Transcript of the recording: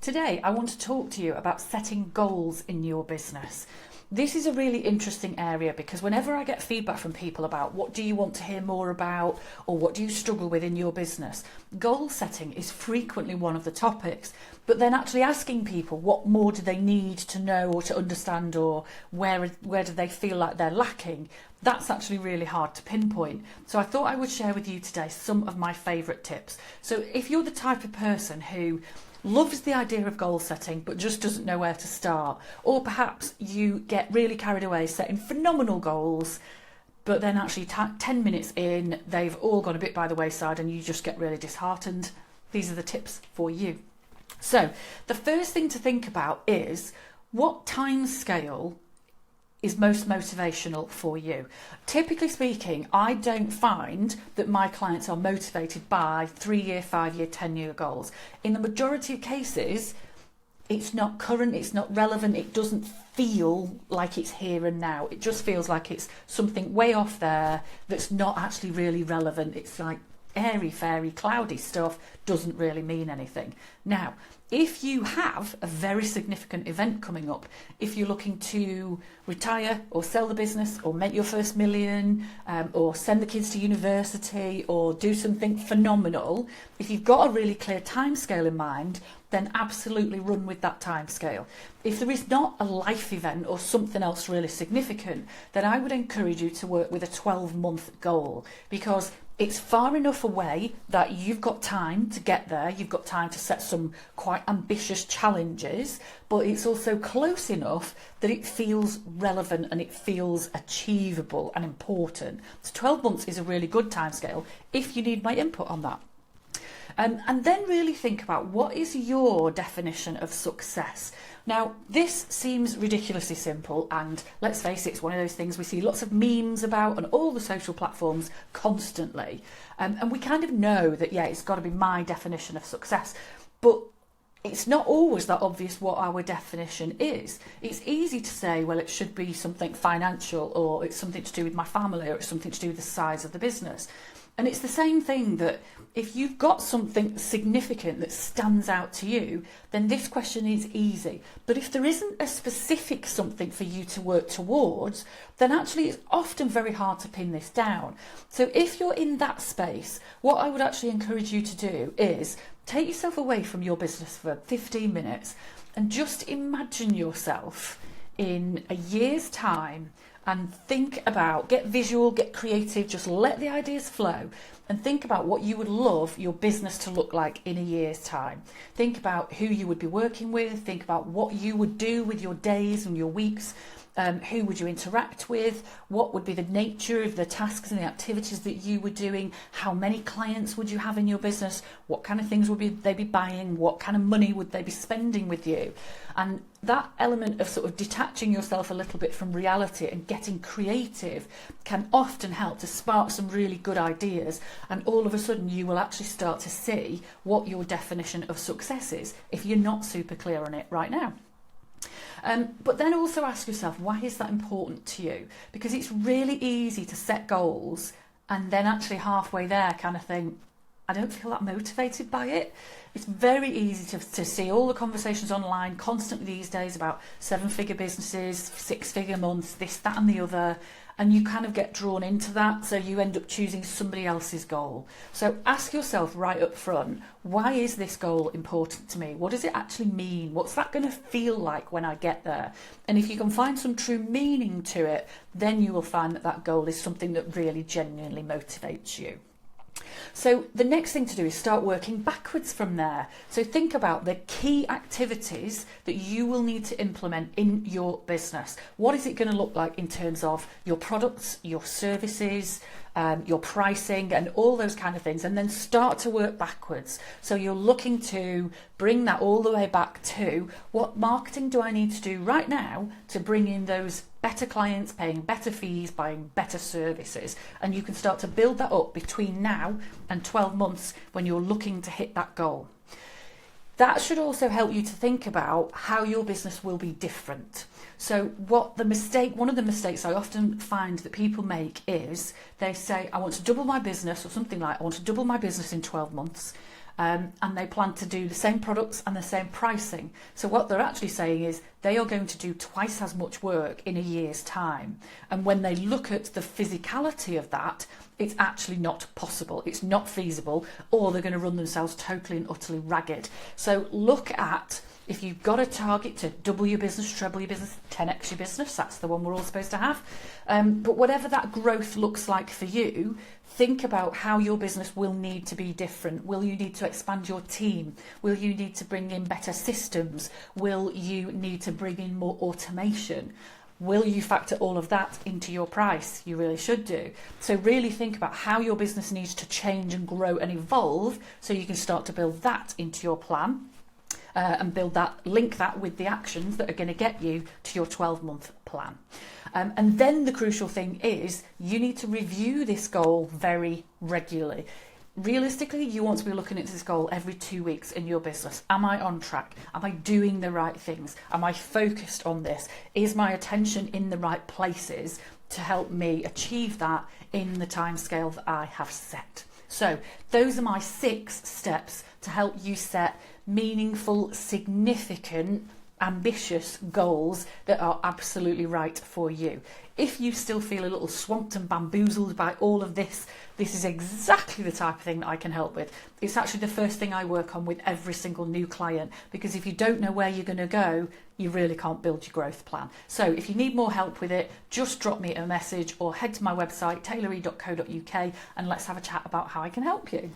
Today, I want to talk to you about setting goals in your business. This is a really interesting area because whenever I get feedback from people about what do you want to hear more about or what do you struggle with in your business, goal setting is frequently one of the topics. But then actually asking people what more do they need to know or to understand, or where do they feel like they're lacking, that's actually really hard to pinpoint. So I thought I would share with you today some of my favourite tips. So if you're the type of person who loves the idea of goal setting but just doesn't know where to start, or perhaps you get really carried away setting phenomenal goals but then actually 10 minutes in they've all gone a bit by the wayside and you just get really disheartened, these are the tips for you. So the first thing to think about is what time scale is most motivational for you. Typically speaking, I don't find that my clients are motivated by 3-year, 5-year, 10-year goals. In the majority of cases, it's not current, it's not relevant, it doesn't feel like it's here and now. It just feels like it's something way off there that's not actually really relevant. It's like airy, fairy, cloudy stuff, doesn't really mean anything. Now, if you have a very significant event coming up, if you're looking to retire or sell the business or make your first million, or send the kids to university or do something phenomenal, if you've got a really clear timescale in mind, then absolutely run with that timescale. If there is not a life event or something else really significant, then I would encourage you to work with a 12-month goal, because it's far enough away that you've got time to get there, you've got time to set some quite ambitious challenges, but it's also close enough that it feels relevant and it feels achievable and important. So 12 months is a really good timescale if you need my input on that. And then really think about what is your definition of success. Now, this seems ridiculously simple, and let's face it, it's one of those things we see lots of memes about on all the social platforms constantly. And we kind of know that, yeah, it's got to be my definition of success. But it's not always that obvious what our definition is. It's easy to say, well, it should be something financial, or it's something to do with my family, or it's something to do with the size of the business. And it's the same thing that if you've got something significant that stands out to you, then this question is easy. But if there isn't a specific something for you to work towards, then actually it's often very hard to pin this down. So if you're in that space, what I would actually encourage you to do is take yourself away from your business for 15 minutes and just imagine yourself in a year's time, and think about, get visual, get creative, just let the ideas flow and think about what you would love your business to look like in a year's time. Think about who you would be working with, think about what you would do with your days and your weeks. Who would you interact with? What would be the nature of the tasks and the activities that you were doing? How many clients would you have in your business? What kind of things would they be buying? What kind of money would they be spending with you? And that element of sort of detaching yourself a little bit from reality and getting creative can often help to spark some really good ideas. And all of a sudden you will actually start to see what your definition of success is if you're not super clear on it right now. But then also ask yourself, why is that important to you? Because it's really easy to set goals and then actually halfway there kind of think, I don't feel that motivated by it. It's very easy to see all the conversations online constantly these days about 7-figure businesses, 6-figure months, this, that and the other. And you kind of get drawn into that, so you end up choosing somebody else's goal. So ask yourself right up front, why is this goal important to me? What does it actually mean? What's that going to feel like when I get there? And if you can find some true meaning to it, then you will find that that goal is something that really genuinely motivates you. So the next thing to do is start working backwards from there. So think about the key activities that you will need to implement in your business. What is it going to look like in terms of your products, your services, your pricing and all those kind of things, and then start to work backwards. So you're looking to bring that all the way back to what marketing do I need to do right now to bring in those better clients, paying better fees, buying better services, and you can start to build that up between now and 12 months when you're looking to hit that goal. That should also help you to think about how your business will be different. So one of the mistakes I often find that people make is they say, I want to double my business, or something like, I want to double my business in 12 months. and they plan to do the same products and the same pricing. So what they're actually saying is they are going to do twice as much work in a year's time. And when they look at the physicality of that, it's actually not possible. It's not feasible, or they're going to run themselves totally and utterly ragged. So look at, if you've got a target to double your business, treble your business, 10x your business, that's the one we're all supposed to have. But whatever that growth looks like for you, think about how your business will need to be different. Will you need to expand your team? Will you need to bring in better systems? Will you need to bring in more automation? Will you factor all of that into your price? You really should do. So really think about how your business needs to change and grow and evolve, so you can start to build that into your plan. And link that with the actions that are going to get you to your 12-month plan. And then the crucial thing is you need to review this goal very regularly. Realistically, you want to be looking at this goal every 2 weeks in your business. Am I on track? Am I doing the right things? Am I focused on this? Is my attention in the right places to help me achieve that in the timescale that I have set? So those are my 6 steps to help you set meaningful, significant, ambitious goals that are absolutely right for you. If you still feel a little swamped and bamboozled by all of this, this is exactly the type of thing that I can help with. It's actually the first thing I work on with every single new client, because if you don't know where you're going to go, you really can't build your growth plan. So if you need more help with it, just drop me a message or head to my website, tayloreed.co.uk, and let's have a chat about how I can help you.